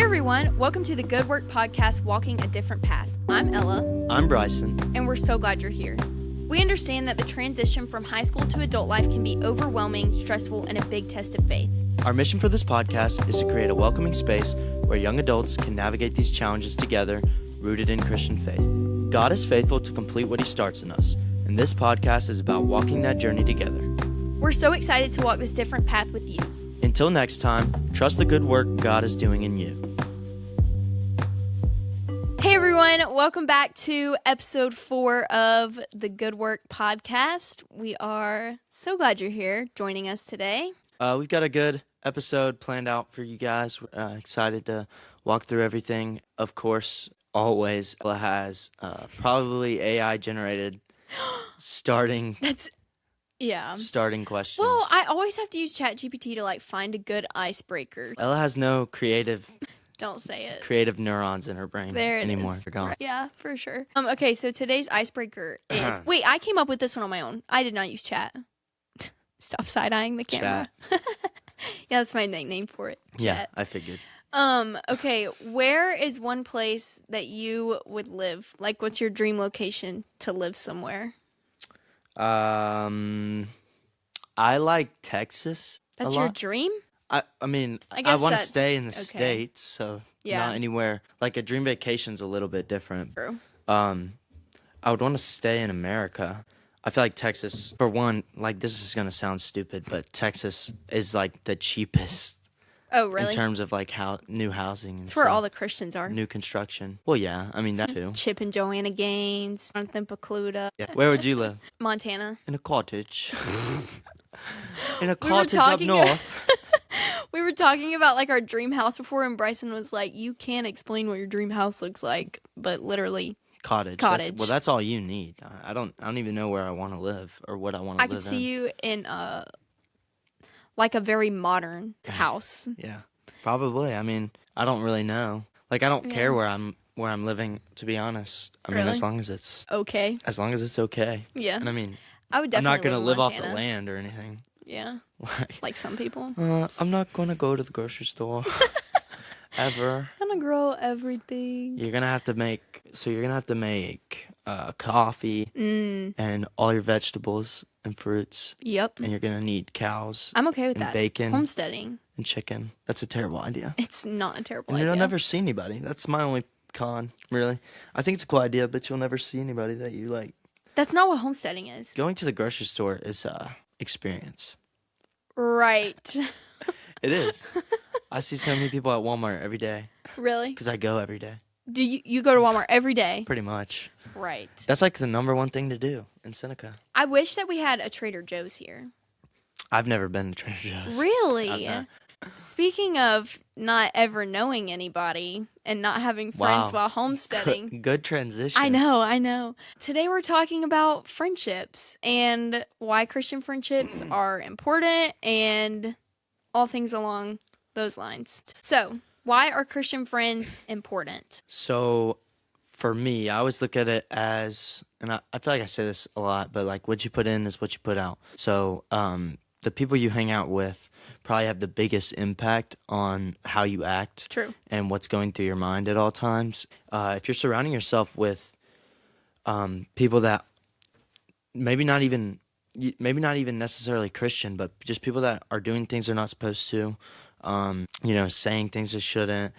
everyone, welcome to the Good Work Podcast, Walking a Different Path. I'm Ella. I'm Bryson. And we're so glad you're here. We understand that the transition from high school to adult life can be overwhelming, stressful, and a big test of faith. Our mission for this podcast is to create a welcoming space where young adults can navigate these challenges together, rooted in Christian faith. God is faithful to complete what He starts in us, and this podcast is about walking that journey together. We're so excited to walk this different path with you. Until next time, trust the good work God is doing in you. Hey everyone, welcome back to episode 4 of the Good Work Podcast. We are so glad you're here joining us today. We've got a good episode planned out for you guys. We're excited to walk through everything. Of course, always, Ella has probably AI-generated starting questions. Well, I always have to use ChatGPT to find a good icebreaker. Ella has no creative Don't say it. Creative neurons in her brain there it anymore. is. They're gone. Yeah, for sure. Okay, so today's icebreaker is... Wait, I came up with this one on my own. I did not use chat. Stop side-eyeing the camera. Chat. Yeah, that's my nickname for it. Chat. Yeah, I figured. Okay, where is one place that you would live? Like, what's your dream location to live somewhere? I like Texas. That's your dream? I guess I want to that's stay in the okay. States, so Yeah. not anywhere. Like a dream vacation's a little bit different. True. I would want to stay in America. I feel like Texas, for one, like this is gonna sound stupid, but Texas is like the cheapest Oh, really? in terms of like new housing. And It's where stuff. all the Christians are. New construction. Well, yeah, I mean that too. Chip and Joanna Gaines, Jonathan Pokluda. Yeah. Where would you live? Montana. In a cottage. In a We were cottage up talking- north. We were talking about our dream house before, and Bryson was like, "You can't explain what your dream house looks like, but literally Cottage. Cottage. That's all you need. I don't even know where I want to live or what I want to I live in. could see you in a very modern house." Yeah, probably. I mean, I don't really know. Like, I don't care where I'm living, to be honest. I mean, Really? as long as it's Okay. okay. Yeah. And I mean, I would I'm not definitely gonna live off Montana. the land or anything. Yeah. Like, Like some people. I'm not gonna go to the grocery store ever. I'm gonna grow everything. You're gonna have to make coffee and all your vegetables and fruits, Yep. and you're gonna need cows I'm okay with and that. bacon. Homesteading. and chicken. That's a terrible idea. It's not a terrible And idea. you'll never see anybody. That's my only con, really. I think it's a cool idea, but you'll never see anybody that you like. That's not what homesteading is. Going to the grocery store is experience. Right. It is. I see so many people at Walmart every day Really? because I go every day, Do you go to Walmart every day? pretty much. Right. That's like the number one thing to do in Seneca. I wish that we had a Trader Joe's here. I've never been to Trader Joe's. Really? I've not. Speaking of not ever knowing anybody and not having friends Wow. while homesteading. Good transition. I know. Today we're talking about friendships and why Christian friendships are important and all things along those lines. So, why are Christian friends important? So, for me, I always look at it as, and I feel like I say this a lot, but like what you put in is what you put out. So, the people you hang out with probably have the biggest impact on how you act. True. And what's going through your mind at all times. If you're surrounding yourself with people that maybe not even necessarily Christian, but just people that are doing things they're not supposed to, saying things they shouldn't,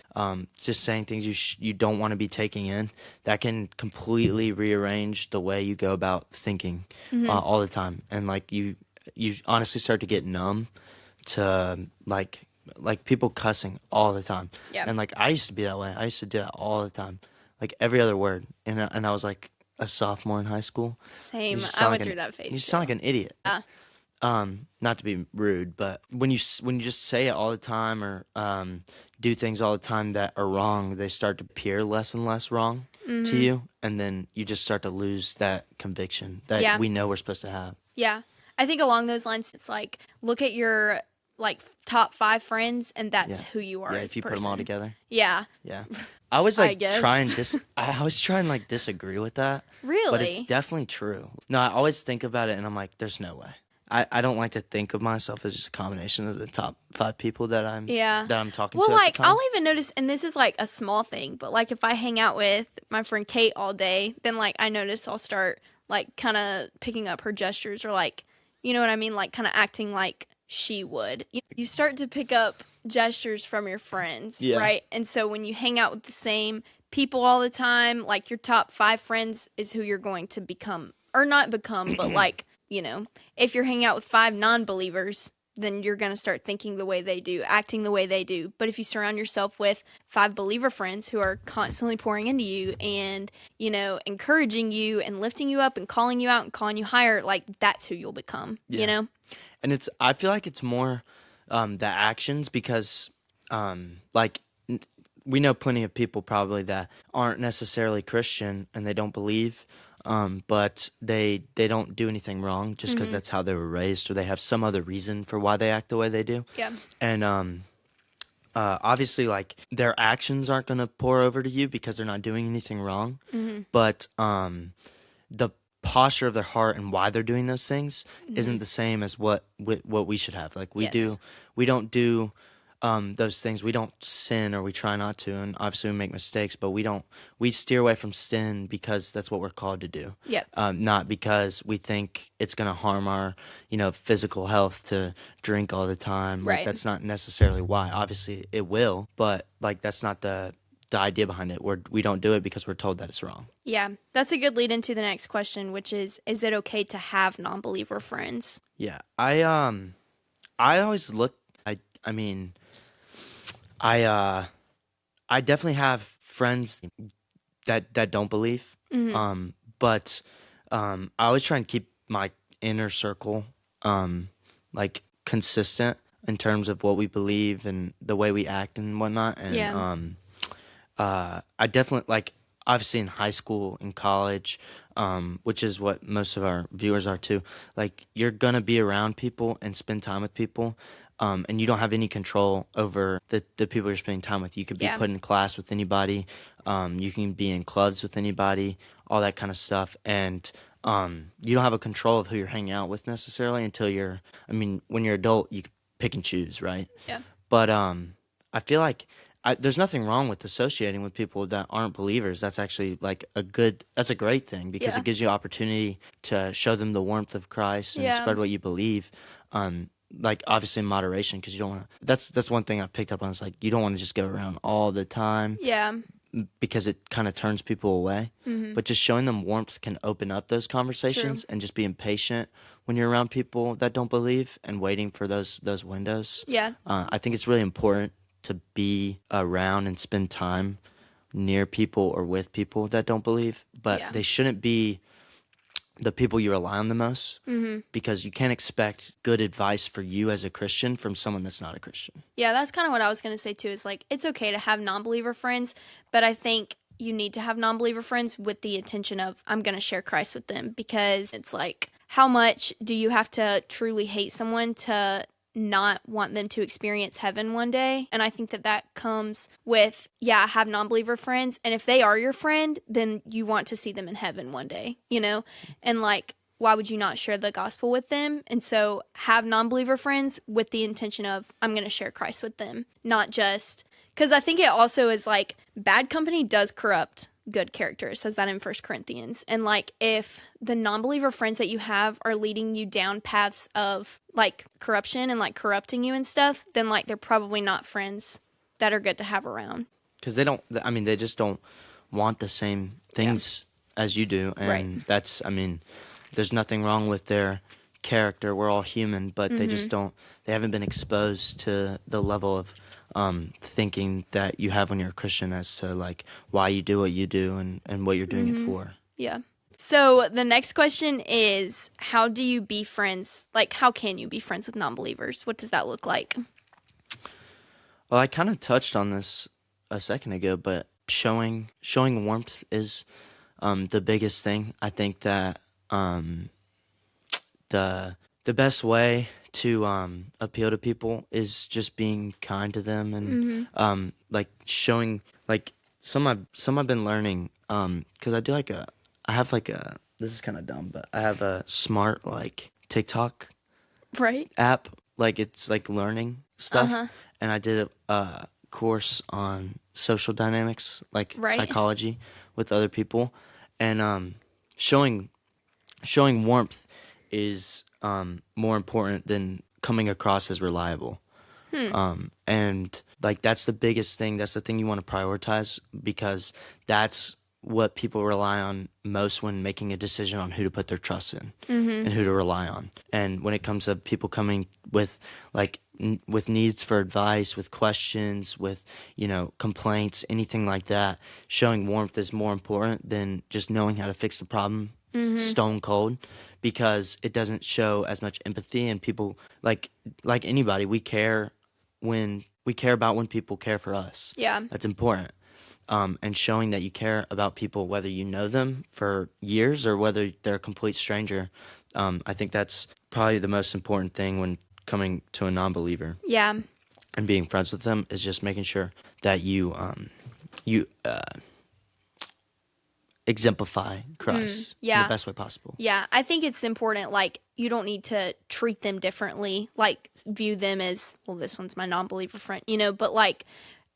just saying things you don't want to be taking in, that can completely rearrange the way you go about thinking all the time. And like you honestly start to get numb to like people cussing all the time. Yeah. And like I used to be that way. I used to do that all the time, like every other word. And I was like a sophomore in high school. Same. You just I sound went like through that phase. You sound like an idiot. Yeah. Not to be rude, but when you just say it all the time or do things all the time that are wrong, they start to appear less and less wrong to you, and then you just start to lose that conviction that we know we're supposed to have. Yeah. I think along those lines, it's like, look at your top 5 friends, and that's who you are as if you a person. put them all together. Yeah. Yeah. I always I guess. I always try and disagree with that. Really? But it's definitely true. No, I always think about it and I'm like, there's no way. I don't like to think of myself as just a combination of the top 5 people that Yeah. I'm talking Well, to at the like, time. I'll even notice, and this is like a small thing, but like if I hang out with my friend Kate all day, then like I notice I'll start like kind of picking up her gestures or like, you know what I mean? Like kind of acting like she would. You start to pick up gestures from your friends, Yeah. right? And so when you hang out with the same people all the time, like your top 5 friends is who you're going to become, or not become, but like, if you're hanging out with 5 non-believers, then you're going to start thinking the way they do, acting the way they do. But if you surround yourself with 5 believer friends who are constantly pouring into you and, encouraging you and lifting you up and calling you out and calling you higher, like that's who you'll become, Yeah. And I feel like it's more the actions because like we know plenty of people probably that aren't necessarily Christian and they don't believe, but they don't do anything wrong just because that's how they were raised or they have some other reason for why they act the way they do. Yeah. And obviously, like their actions aren't going to pour over to you because they're not doing anything wrong, but the posture of their heart and why they're doing those things isn't the same as what we should have. Like Yes. we don't do those things. We don't sin or we try not to, and obviously we make mistakes, but we steer away from sin because that's what we're called to do. Yep. Not because we think it's going to harm our physical health to drink all the time. Like Right. that's not necessarily why. Obviously it will, but like that's not the idea behind it. We don't do it because we're told that it's wrong. Yeah. That's a good lead into the next question, which is it okay to have non-believer friends? Yeah. I always look I mean I definitely have friends that don't believe. But I always try and keep my inner circle like consistent in terms of what we believe and the way we act and whatnot. And Yeah. I definitely like obviously in high school and college, which is what most of our viewers are too. Like you're gonna be around people and spend time with people, and you don't have any control over the people you're spending time with. You could be Yeah. put in class with anybody, you can be in clubs with anybody, all that kind of stuff, and you don't have a control of who you're hanging out with necessarily until you're. I mean, when you're adult, you can pick and choose, right? Yeah. But I feel like there's nothing wrong with associating with people that aren't believers. That's actually like that's a great thing because Yeah. it gives you opportunity to show them the warmth of Christ and Yeah. spread what you believe. Like obviously in moderation because you don't want to. That's one thing I picked up on. Is like you don't want to just go around all the time Yeah. because it kind of turns people away. But just showing them warmth can open up those conversations and just being patient when you're around people that don't believe and waiting for those windows. Yeah. I think it's really important to be around and spend time near people or with people that don't believe, but Yeah. they shouldn't be the people you rely on the most because you can't expect good advice for you as a Christian from someone that's not a Christian. Yeah, that's kind of what I was going to say too. Is like it's okay to have non-believer friends, but I think you need to have non-believer friends with the intention of I'm going to share Christ with them because it's like how much do you have to truly hate someone to not want them to experience heaven one day? And I think that comes with have non-believer friends, and if they are your friend, then you want to see them in heaven one day, and like why would you not share the gospel with them? And so have non-believer friends with the intention of I'm going to share Christ with them, not just because I think it also is like bad company does corrupt good character. It says that in 1 Corinthians. And like if the non-believer friends that you have are leading you down paths of like corruption and like corrupting you and stuff, then like they're probably not friends that are good to have around. Because they just don't want the same things as you do. And that's, there's nothing wrong with their character. We're all human, but they just they haven't been exposed to the level of thinking that you have when you're a Christian as to like why you do what you do and what you're doing it for. Yeah. So the next question is, how do you be friends? Like, how can you be friends with non-believers? What does that look like? Well, I kind of touched on this a second ago, but showing warmth is the biggest thing. I think that the best way to appeal to people is just being kind to them and like showing like some I've been learning because I have like a this is kind of dumb, but I have a smart like TikTok Right. app. Like it's like learning stuff, Uh-huh. and I did a course on social dynamics, like Right. psychology, with other people, and showing showing warmth is more important than coming across as reliable. And like that's the biggest thing. That's the thing you want to prioritize because that's what people rely on most when making a decision on who to put their trust in and who to rely on. And when it comes to people coming with like with needs for advice, with questions, with complaints, anything like that, showing warmth is more important than just knowing how to fix the problem stone cold, because it doesn't show as much empathy. And people like anybody, we care about when people care for us. Yeah. That's important. And showing that you care about people, whether you know them for years or whether they're a complete stranger. I think that's probably the most important thing when coming to a non-believer Yeah. and being friends with them, is just making sure that you exemplify Christ in yeah. the best way possible. Yeah, I think it's important, like, you don't need to treat them differently, like, view them as, well, this one's my non-believer friend, but, like,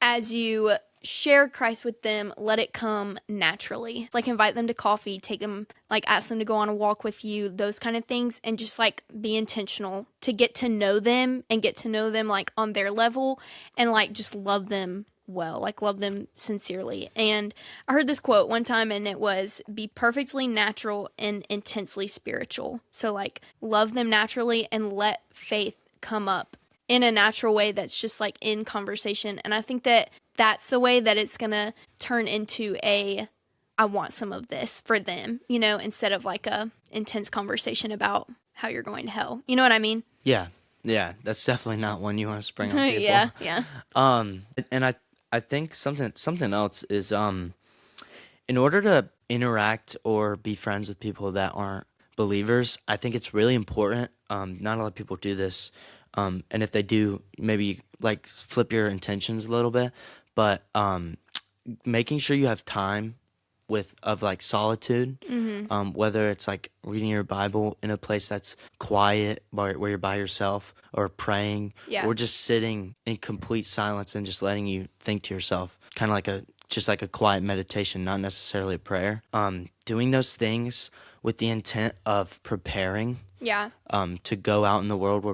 as you share Christ with them, let it come naturally. Like, invite them to coffee, take them, like, ask them to go on a walk with you, those kind of things, and just, like, be intentional to get to know them and get to know them, like, on their level, and, like, just love them well, like love them sincerely. And I heard this quote one time, and it was, be perfectly natural and intensely spiritual. So like love them naturally and let faith come up in a natural way that's just like in conversation. And I think that that's the way that it's gonna turn into I want some of this for them, instead of like a intense conversation about how you're going to hell. You know what I mean? Yeah, that's definitely not one you want to spring on people. Yeah. And I think something else is in order to interact or be friends with people that aren't believers, I think it's really important. Not a lot of people do this, and if they do, maybe like flip your intentions a little bit. But making sure you have time of like solitude, whether it's like reading your Bible in a place that's quiet, where you're by yourself, or praying, Yeah. or just sitting in complete silence and just letting you think to yourself, kind of like a quiet meditation, not necessarily a prayer. Doing those things with the intent of preparing, Yeah. to go out in the world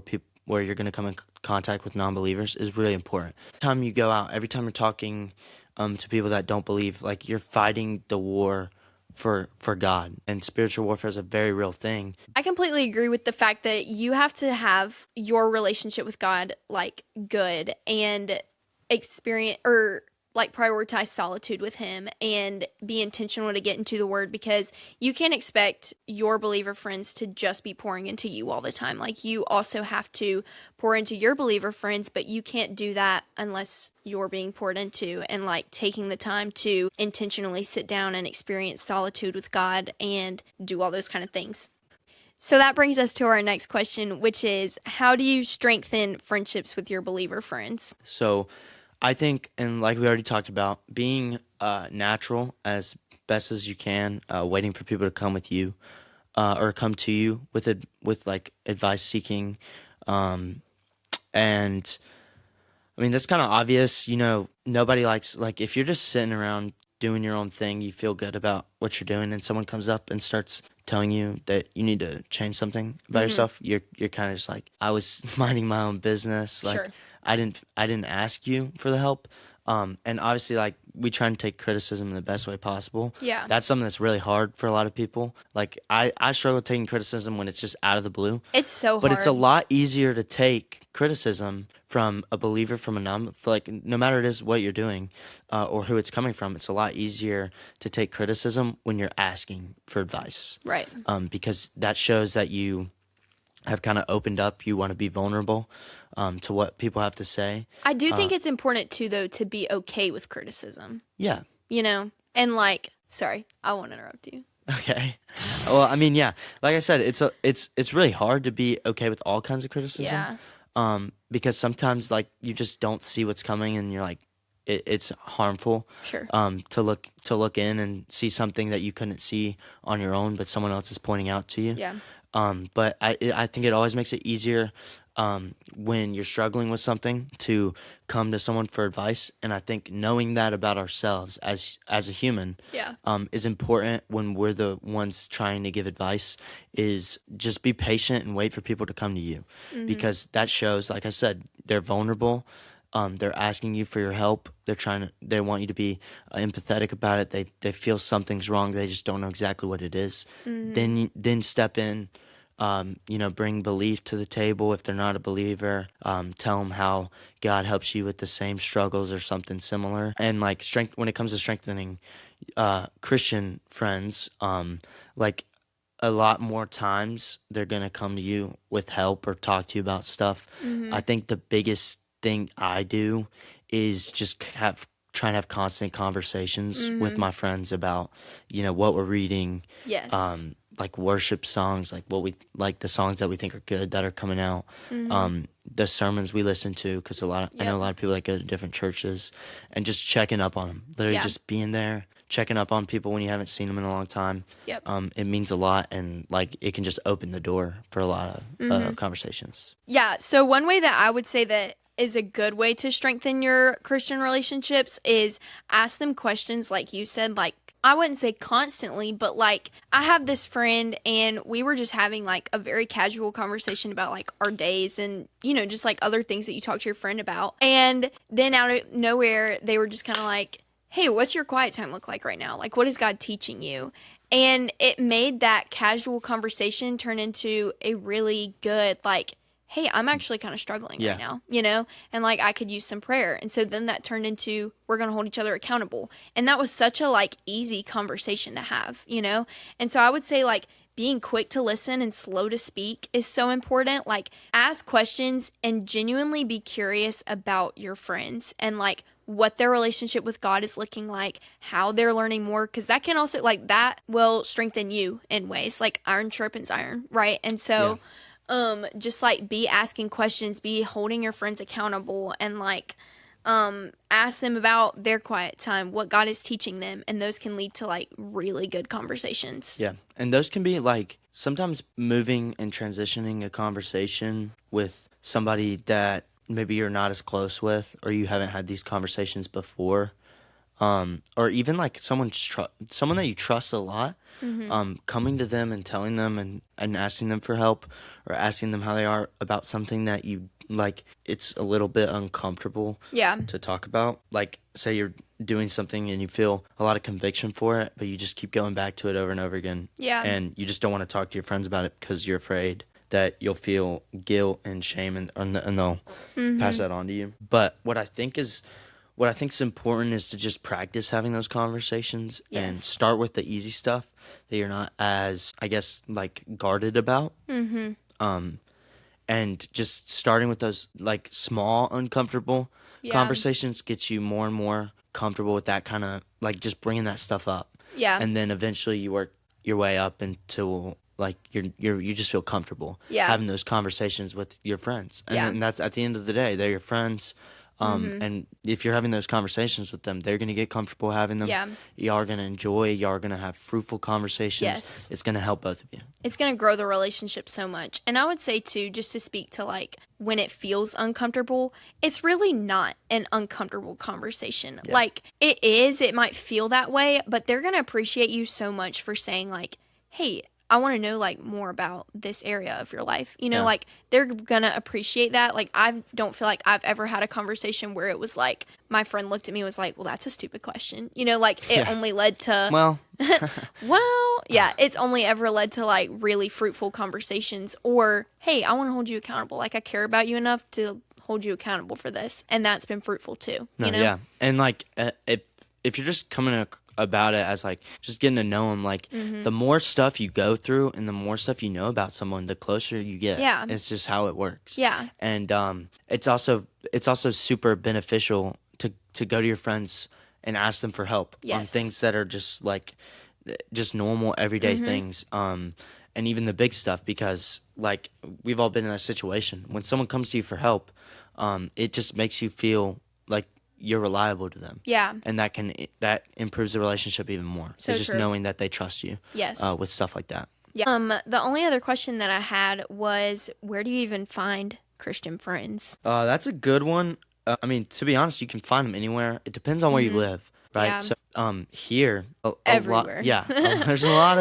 where you're going to come in contact with non-believers is really important. Every time you go out, every time you're talking to people that don't believe, like you're fighting the war for God, and spiritual warfare is a very real thing. I completely agree with the fact that you have to have your relationship with God like good and experience or like prioritize solitude with him and be intentional to get into the word, because you can't expect your believer friends to just be pouring into you all the time. Like you also have to pour into your believer friends, but you can't do that unless you're being poured into, and like taking the time to intentionally sit down and experience solitude with God and do all those kind of things. So that brings us to our next question, which is, how do you strengthen friendships with your believer friends? So I think, and like we already talked about, being natural as best as you can, waiting for people to come with you, or come to you with like advice seeking, and I mean that's kind of obvious. Nobody likes, like, if you're just sitting around doing your own thing, you feel good about what you're doing, and someone comes up and starts telling you that you need to change something about yourself. You're kind of just like, I was minding my own business. Like, Sure. I didn't ask you for the help. And obviously, like, we try and take criticism in the best way possible. Yeah. That's something that's really hard for a lot of people. Like, I struggle taking criticism when it's just out of the blue. It's so But hard. it's a lot easier to take criticism from a believer, from a like, no matter it is what you're doing, or who it's coming from. It's a lot easier to take criticism when you're asking for advice. Right. Because that shows that you have kind of opened up. You want to be vulnerable to what people have to say. I do think it's important too, though, to be okay with criticism. Yeah. And like, sorry, I won't interrupt you. Okay. Well, I mean, yeah. Like I said, it's really hard to be okay with all kinds of criticism. Yeah. Because sometimes, like, you just don't see what's coming, and you're like, it's harmful. Sure. To look in and see something that you couldn't see on your own, but someone else is pointing out to you. Yeah. But I think it always makes it easier when you're struggling with something to come to someone for advice. And I think knowing that about ourselves as a human Yeah. is important when we're the ones trying to give advice. Is just be patient and wait for people to come to you, because that shows, like I said, they're vulnerable. They're asking you for your help. They want you to be empathetic about it. They feel something's wrong. They just don't know exactly what it is. Then step in. Bring belief to the table if they're not a believer. Tell them how God helps you with the same struggles or something similar. And like strength, when it comes to strengthening Christian friends, like a lot more times they're gonna come to you with help or talk to you about stuff. I think the biggest thing I do is just trying to have constant conversations with my friends about what we're reading, Yes. like worship songs, like what we like, the songs that we think are good that are coming out, the sermons we listen to, because I know a lot of people that go to different churches, and just checking up on them, literally just being there, checking up on people when you haven't seen them in a long time. Yep. It means a lot, and like it can just open the door for a lot of conversations. Yeah, so one way that I would say that is a good way to strengthen your Christian relationships is ask them questions like you said, like I wouldn't say constantly, but like I have this friend and we were just having like a very casual conversation about like our days and just like other things that you talk to your friend about. And then out of nowhere, they were just kind of like, "Hey, what's your quiet time look like right now? Like what is God teaching you?" And it made that casual conversation turn into a really good like, "Hey, I'm actually kind of struggling right now, and like I could use some prayer." And so then that turned into, we're going to hold each other accountable. And that was such a like easy conversation to have. And so I would say like being quick to listen and slow to speak is so important. Like ask questions and genuinely be curious about your friends and like what their relationship with God is looking like, how they're learning more, because that can also like that will strengthen you in ways like iron sharpens iron, right? And so just like be asking questions, be holding your friends accountable, and like ask them about their quiet time, what God is teaching them, and those can lead to like really good conversations. Yeah, and those can be like sometimes moving and transitioning a conversation with somebody that maybe you're not as close with, or you haven't had these conversations before, or even like someone that you trust a lot. Coming to them and telling them and asking them for help, or asking them how they are about something that you like, it's a little bit uncomfortable to talk about. Like say you're doing something and you feel a lot of conviction for it, but you just keep going back to it over and over again. And you just don't want to talk to your friends about it because you're afraid that you'll feel guilt and shame, and they'll pass that on to you. But what I think is important is to just practice having those conversations and start with the easy stuff that you're not as, I guess, like guarded about. And just starting with those like small uncomfortable conversations gets you more and more comfortable with that kind of like just bringing that stuff up. And then eventually you work your way up until like you just feel comfortable having those conversations with your friends. And that's at the end of the day, they're your friends. And if you're having those conversations with them, they're going to get comfortable having them. Y'all are going to enjoy. Y'all are going to have fruitful conversations. It's going to help both of you. It's going to grow the relationship so much. And I would say, too, just to speak to, like, when it feels uncomfortable, it's really not an uncomfortable conversation. Like, it might feel that way, but they're going to appreciate you so much for saying, like, "Hey, I want to know like more about this area of your life." Like they're gonna appreciate that. Like I don't feel like I've ever had a conversation where it was like my friend looked at me and was like, "Well, that's a stupid question." Like it only led to it's only ever led to like really fruitful conversations, or, "Hey, I want to hold you accountable. Like I care about you enough to hold you accountable for this," and that's been fruitful too. Yeah, and like if you're just coming about it as like just getting to know them, like the more stuff you go through and the more stuff you know about someone, the closer you get. It's just how it works. And it's also super beneficial to go to your friends and ask them for help on things that are just like just normal everyday things, and even the big stuff, because like we've all been in that situation when someone comes to you for help. It just makes you feel like you're reliable to them. And that improves the relationship even more. So just true. knowing that they trust you. Yes. With stuff like that. Yeah. The only other question that I had was, where do you even find Christian friends? That's a good one. I mean, to be honest, you can find them anywhere. It depends on where you live, right? Yeah. So, here, a lot, Everywhere. yeah, there's a lot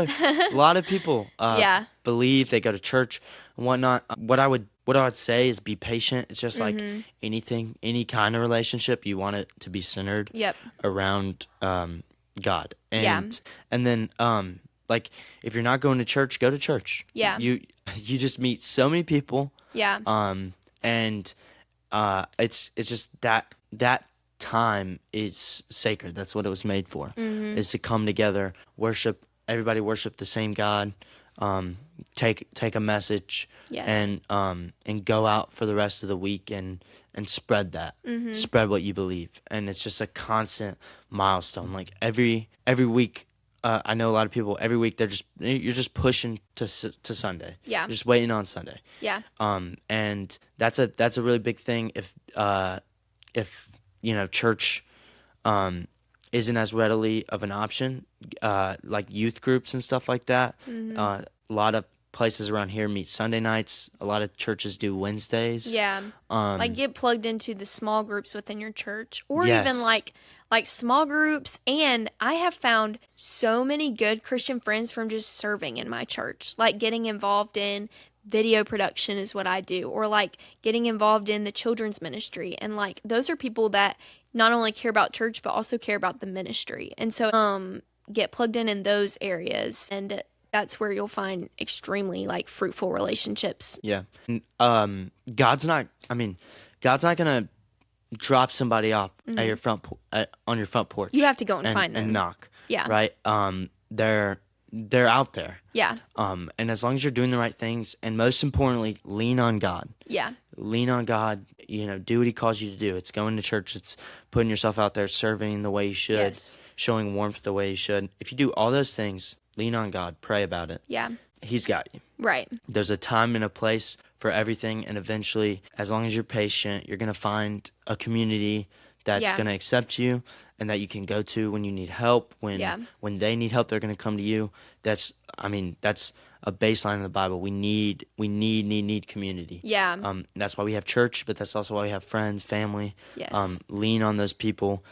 of people, Yeah. believe, they go to church and whatnot. What I would say is be patient. It's just like anything, any kind of relationship, you want it to be centered Yep. around, God. Yeah. And then, like, if you're not going to church, go to church. Yeah. You just meet so many people. Yeah. And it's just that time is sacred. That's what it was made for. Is to come together, worship. Everybody worship the same God. Take a message. Yes. And go out for the rest of the week and spread that. Spread what you believe. And it's just a constant milestone. Like every week. I know a lot of people every week you're just pushing to Sunday. Yeah. You're just waiting on Sunday. Yeah. And that's a really big thing if church isn't as readily of an option, like youth groups and stuff like that. A lot of places around here meet Sunday nights. A lot of churches do Wednesdays. Yeah. Like get plugged into the small groups within your church, or Yes. even like small groups. And I have found so many good Christian friends from just serving in my church, like getting involved in video production is what I do, or like getting involved in the children's ministry. And like those are people that not only care about church but also care about the ministry. And so get plugged in those areas, and that's where you'll find extremely like fruitful relationships. Yeah. God's not gonna drop somebody off at your on your front porch. You have to go and find them and knock. Yeah. Right. They're out there. Yeah. And as long as you're doing the right things, and most importantly, lean on God. Yeah. Lean on God. Do what He calls you to do. It's going to church. It's putting yourself out there, serving the way you should, Yes. showing warmth the way you should. If you do all those things, lean on God. Pray about it. Yeah. He's got you. Right. There's a time and a place for everything, and eventually, as long as you're patient, you're going to find a community that's going to accept you and that you can go to when you need help. When they need help, they're going to come to you. That's a baseline in the Bible. We need community. Yeah. That's why we have church, but that's also why we have friends, family. Yes. Lean on those people,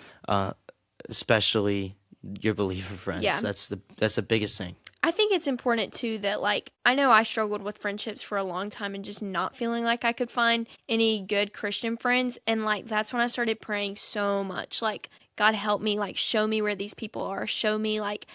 especially your believer friends. Yeah. That's the biggest thing. I think it's important too that like I know I struggled with friendships for a long time and just not feeling like I could find any good Christian friends, and like that's when I started praying so much, like God help me, like show me where these people are, show me like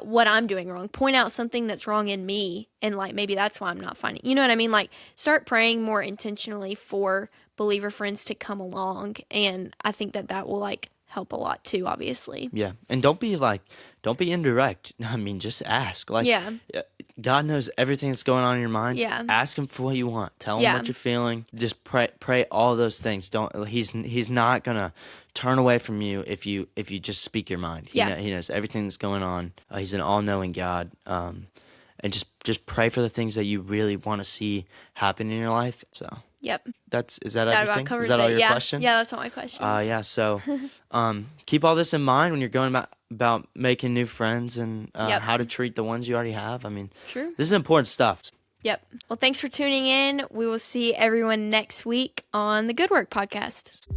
what I'm doing wrong, point out something that's wrong in me, and like maybe that's why I'm not finding, you know what I mean? Like start praying more intentionally for believer friends to come along, and I think that will like help a lot too, obviously. Yeah, and don't be indirect. I mean, just ask. Like, Yeah. God knows everything that's going on in your mind. Yeah. Ask Him for what you want. Tell Him Yeah. what you're feeling. Just pray all those things. He's not gonna turn away from you if you just speak your mind. He knows everything that's going on. He's an all-knowing God. And just pray for the things that you really want to see happen in your life. So. Yep. Is that everything? Is that all your questions? Yeah, that's all my questions. Yeah. So, keep all this in mind when you're going about making new friends and how to treat the ones you already have. I mean, True. This is important stuff. Yep. Well, thanks for tuning in. We will see everyone next week on the Good Work Podcast.